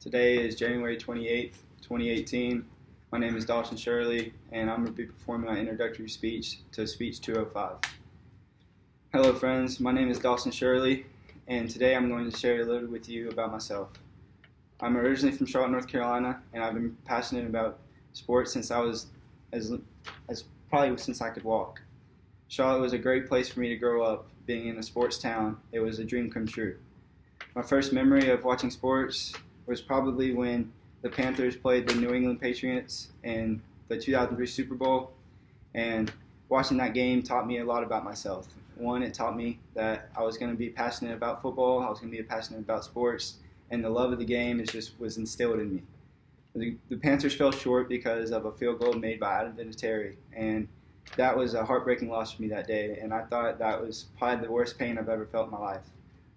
Today is January 28th, 2018. My name is Dawson Shirley, and I'm going to be performing my introductory speech to Speech 205. Hello friends, my name is Dawson Shirley, and today I'm going to share a little with you about myself. I'm originally from Charlotte, North Carolina, and I've been passionate about sports since I was as probably since I could walk. Charlotte was a great place for me to grow up. Being in a sports town, it was a dream come true. My first memory of watching sports was probably when the Panthers played the New England Patriots in the 2003 Super Bowl, and watching that game taught me a lot about myself. One, it taught me that I was going to be passionate about football, I was going to be passionate about sports, and the love of the game was instilled in me. The Panthers fell short because of a field goal made by Adam Vinatieri, and that was a heartbreaking loss for me that day, and I thought that was probably the worst pain I've ever felt in my life.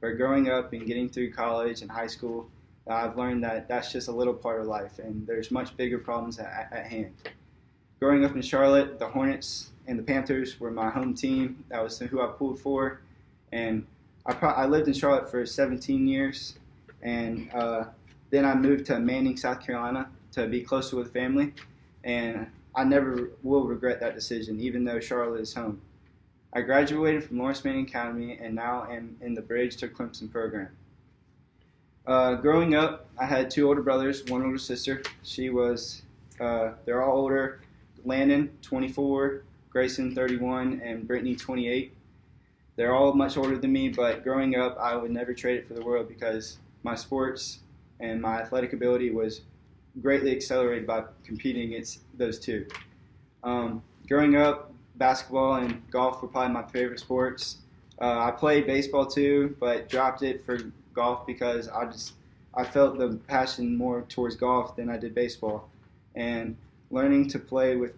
But growing up and getting through college and high school, I've learned that that's just a little part of life, and there's much bigger problems at hand. Growing up in Charlotte, the Hornets and the Panthers were my home team. That was who I pulled for, and I lived in Charlotte for 17 years, and then I moved to Manning, South Carolina to be closer with family, and I never will regret that decision, even though Charlotte is home. I graduated from Lawrence Manning Academy and now am in the Bridge to Clemson program. Growing up, I had two older brothers, one older sister. They're all older. Landon, 24, Grayson, 31, and Brittany, 28. They're all much older than me, but growing up, I would never trade it for the world because my sports and my athletic ability was greatly accelerated by competing against those two. Growing up, basketball and golf were probably my favorite sports. I played baseball too, but dropped it for golf because I felt the passion more towards golf than I did baseball. And learning to play with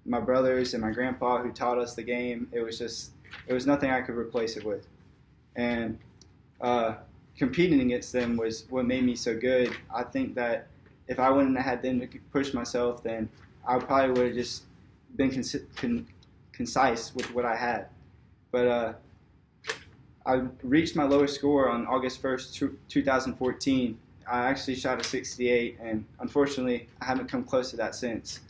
my brothers and my grandpa who taught us the game, it was nothing I could replace it with. And competing against them was what made me so good. I think that if I wouldn't have had them to push myself, then I probably would have just been concise with what I had. But I reached my lowest score on August 1st, 2014. I actually shot a 68, and unfortunately, I haven't come close to that since.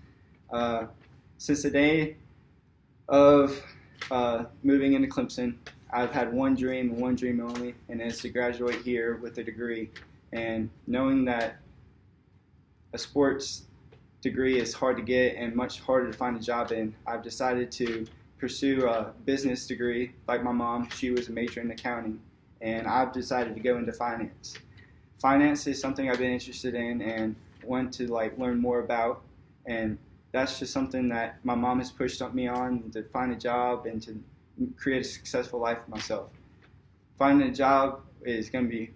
Since the day of moving into Clemson, I've had one dream and one dream only, and it's to graduate here with a degree. And knowing that a sports degree is hard to get and much harder to find a job in, I've decided to pursue a business degree like my mom. She was a major in accounting, and I've decided to go into finance. Finance is something I've been interested in and want to learn more about, and that's just something that my mom has pushed me on to find a job and to create a successful life for myself. Finding a job is going to be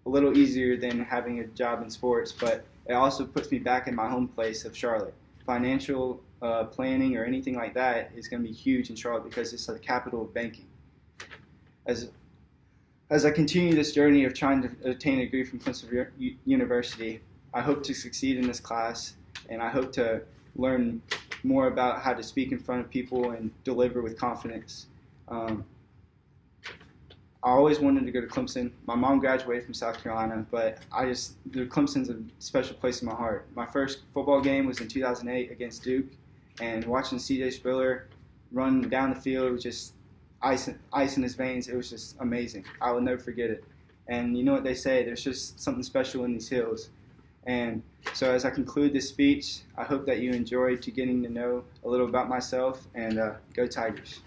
a little easier than having a job in sports, but it also puts me back in my home place of Charlotte. Financial planning or anything like that is going to be huge in Charlotte because it's the capital of banking. As I continue this journey of trying to attain a degree from Clemson University, I hope to succeed in this class, and I hope to learn more about how to speak in front of people and deliver with confidence. I always wanted to go to Clemson. My mom graduated from South Carolina, but Clemson's a special place in my heart. My first football game was in 2008 against Duke, and watching C.J. Spiller run down the field was just ice in his veins. It was just amazing. I will never forget it. And you know what they say, there's just something special in these hills. And so as I conclude this speech, I hope that you enjoyed getting to know a little about myself, and go Tigers.